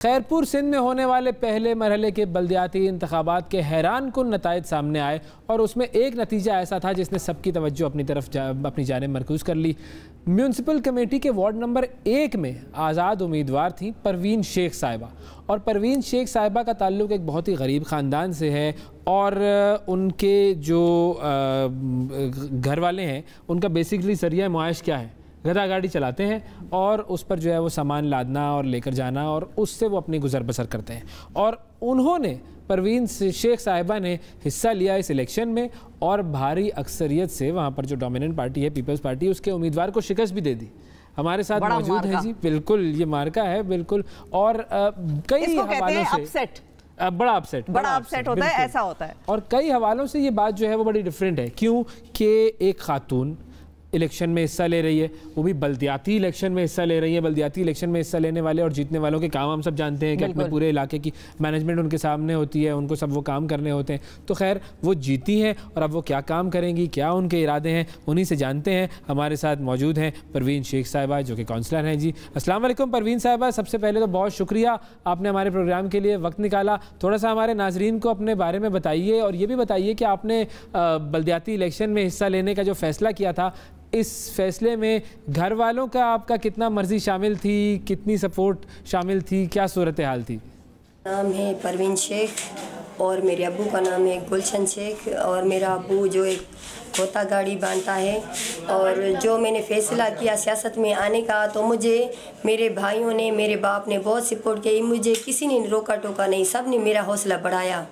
खैरपुर सिंध में होने वाले पहले मरहले के बल्दियाती इंतखाबात के हैरान कुन नताइज सामने आए और उसमें एक नतीजा ऐसा था जिसने सबकी तवज्जो अपनी तरफ अपनी जानिब मरकूज कर ली। म्यूनसिपल कमेटी के वार्ड नंबर 1 में आज़ाद उम्मीदवार थी परवीन शेख साहिबा, और परवीन शेख साहिबा का ताल्लुक़ एक बहुत ही गरीब ख़ानदान से है और उनके जो घर वाले हैं उनका बेसिकली ज़रिया मुआश क्या है, गधा गाड़ी चलाते हैं और उस पर जो है वो सामान लादना और लेकर जाना और उससे वो अपनी गुजर बसर करते हैं। और उन्होंने परवीन शेख साहिबा ने हिस्सा लिया इस इलेक्शन में और भारी अक्सरियत से वहाँ पर जो डोमिनेंट पार्टी है पीपल्स पार्टी, उसके उम्मीदवार को शिकस्त भी दे दी। हमारे साथ मौजूद हैं जी, बिल्कुल ये मार्का है बिल्कुल, और कई हवालों से बड़ा अपसेट होता है, ऐसा होता है। और कई हवालों से ये बात जो है वो बड़ी डिफरेंट है, क्यों कि एक खातून इलेक्शन में हिस्सा ले रही है, वो भी बल्दियाती इलेक्शन में हिस्सा ले रही है। बल्दियाती इलेक्शन में हिस्सा लेने वाले और जीतने वालों के काम हम सब जानते हैं कि अपने पूरे इलाके की मैनेजमेंट उनके सामने होती है, उनको सब वो काम करने होते हैं। तो खैर वो जीती हैं और अब वो क्या काम करेंगी, क्या उनके इरादे हैं, उन्हीं से जानते हैं। हमारे साथ मौजूद हैं परवीन शेख साहिबा जो कि काउंसलर हैं। जी अस्सलाम वालेकुम परवीन साहिबा, सबसे पहले तो बहुत शुक्रिया आपने हमारे प्रोग्राम के लिए वक्त निकाला। थोड़ा सा हमारे नाजरीन को अपने बारे में बताइए और ये भी बताइए कि आपने बल्दियाती इलेक्शन में हिस्सा लेने का जो फैसला किया था, इस फैसले में घर वालों का आपका कितना मर्जी शामिल थी, कितनी सपोर्ट शामिल थी, क्या सूरत हाल थी? नाम है परवीन शेख और मेरे अब्बू का नाम है गुलशन शेख, और मेरा अब्बू जो एक खोता गाड़ी बांधता है। और जो मैंने फ़ैसला किया सियासत में आने का, तो मुझे मेरे भाइयों ने, मेरे बाप ने बहुत सपोर्ट किया, मुझे किसी ने रोका टोका नहीं, सब ने मेरा हौसला बढ़ाया।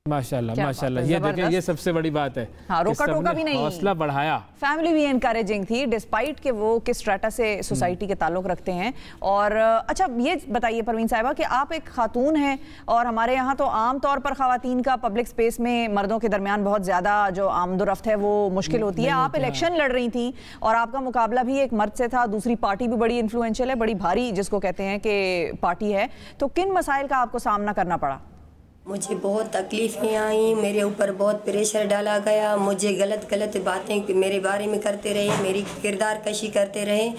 माशाल्लाह माशाल्लाह, ये देखें, ये सबसे बड़ी बात है। हाँ, रोका टोका भी नहीं, हौसला बढ़ाया। फैमिली भी एनकरेजिंग थी डिस्पाइट के वो किस स्ट्रेटा से सोसाइटी के ताल्लुक रखते हैं। और अच्छा ये बताइए परवीन साहिबा कि आप एक खातून हैं और हमारे यहाँ तो आम तौर पर ख़वातीन का पब्लिक स्पेस में मर्दों के दरमियान बहुत ज़्यादा जो आमदोरफ्त है वो मुश्किल होती है। आप इलेक्शन लड़ रही थी और आपका मुकाबला भी एक मर्द से था, दूसरी पार्टी भी बड़ी इन्फ्लुएंशियल है, बड़ी भारी जिसको कहते हैं कि पार्टी है, तो किन मसाइल का आपको सामना करना पड़ा? मुझे बहुत तकलीफ़ें आई, मेरे ऊपर बहुत प्रेशर डाला गया, मुझे गलत बातें मेरे बारे में करते रहे, मेरी किरदार कशी करते रहे,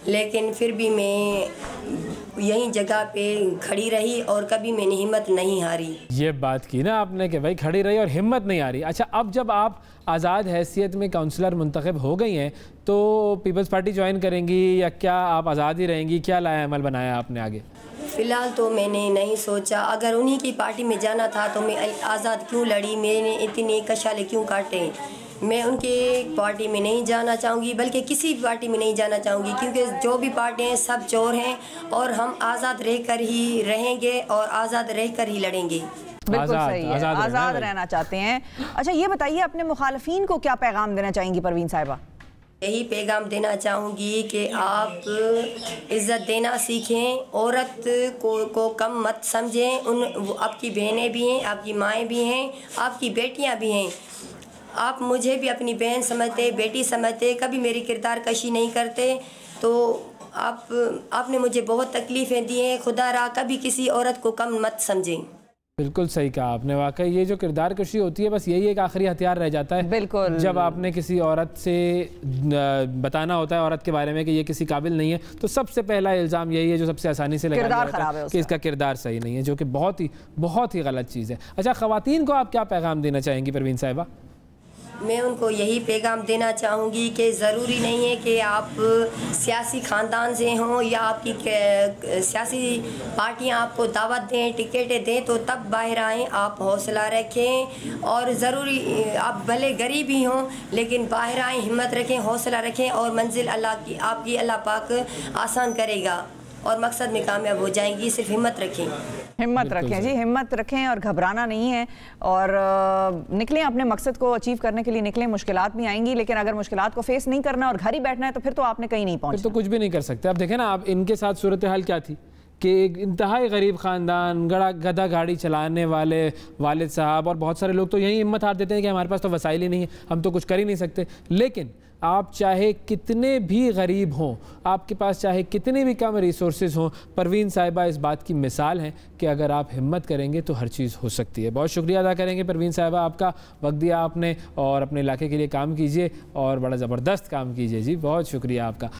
लेकिन फिर भी मैं यही जगह पे खड़ी रही और कभी मैंने हिम्मत नहीं हारी। ये बात की ना आपने कि भाई खड़ी रही और हिम्मत नहीं हारी। अच्छा, अब जब आप आज़ाद हैसियत में काउंसलर मुंतखब हो गई हैं तो पीपल्स पार्टी ज्वाइन करेंगी या क्या आप आज़ाद ही रहेंगी? क्या लाया अमल बनाया आपने आगे? फ़िलहाल तो मैंने नहीं सोचा, अगर उन्हीं की पार्टी में जाना था तो मैं आज़ाद क्यों लड़ी, मैंने इतने कशाले क्यों काटे। मैं उनके पार्टी में नहीं जाना चाहूँगी, बल्कि किसी भी पार्टी में नहीं जाना चाहूँगी, क्योंकि जो भी पार्टी हैं सब चोर हैं और हम आज़ाद रहकर ही रहेंगे और आज़ाद रहकर ही लड़ेंगे। बिल्कुल सही है, आज़ाद रहना चाहते हैं। अच्छा ये बताइए अपने मुखालफीन को क्या पैगाम देना चाहेंगी परवीन साहिबा? यही पैगाम देना चाहूँगी कि आप इज़्ज़त देना सीखें, औरत को कम मत समझें। वो आपकी बहनें भी हैं, आपकी माएँ भी हैं, आपकी बेटियाँ भी हैं। आप मुझे भी अपनी बहन समझते, बेटी समझते, कभी मेरी किरदार कशी नहीं करते। तो आपने मुझे बहुत तकलीफ़ें दी हैं, खुदा रहा कभी किसी औरत को कम मत समझें। बिल्कुल सही कहा आपने, वाकई ये जो किरदार कशी होती है बस यही एक आखिरी हथियार रह जाता है। बिल्कुल, जब आपने किसी औरत से बताना होता है औरत के बारे में कि ये किसी काबिल नहीं है, तो सबसे पहला इल्ज़ाम यही है जो सबसे आसानी से लगाया जाता है कि इसका किरदार सही नहीं है, जो कि बहुत ही गलत चीज़ है। अच्छा, ख़वातीन को आप क्या पैगाम देना चाहेंगी परवीन साहिबा? मैं उनको यही पैगाम देना चाहूँगी कि ज़रूरी नहीं है कि आप सियासी ख़ानदान से हों या आपकी सियासी पार्टियां आपको दावत दें, टिकटें दें तो तब बाहर आएँ। आप हौसला रखें और ज़रूरी आप भले गरीब ही हों लेकिन बाहर आएँ, हिम्मत रखें, हौसला रखें और मंजिल अल्लाह की आपकी अल्लाह पाक आसान करेगा और मकसद में कामयाब हो जाएंगी। सिर्फ हिम्मत रखें, हिम्मत रखें जी, हिम्मत रखें और घबराना नहीं है और निकलें अपने मकसद को अचीव करने के लिए निकलें। मुश्किलात भी आएंगी लेकिन अगर मुश्किलात को फेस नहीं करना और घर ही बैठना है तो फिर तो आपने कहीं नहीं पहुंचना, तो कुछ भी नहीं कर सकते। अब देखें ना, आप इनके साथ सूरत हाल क्या थी कि एक इंतहाई गरीब ख़ानदान, गधा गाड़ी चलाने वाले वालिद साहब और बहुत सारे लोग तो यही हिम्मत हार देते हैं कि हमारे पास तो वसाइल ही नहीं है, हम तो कुछ कर ही नहीं सकते। लेकिन आप चाहे कितने भी गरीब हों, आपके पास चाहे कितने भी कम रिसोर्सेज हों, परवीन साहिबा इस बात की मिसाल हैं कि अगर आप हिम्मत करेंगे तो हर चीज़ हो सकती है। बहुत शुक्रिया अदा करेंगे परवीन साहिबा, आपका वक्त दिया आपने और अपने इलाके के लिए काम कीजिए और बड़ा ज़बरदस्त काम कीजिए जी, बहुत शुक्रिया आपका।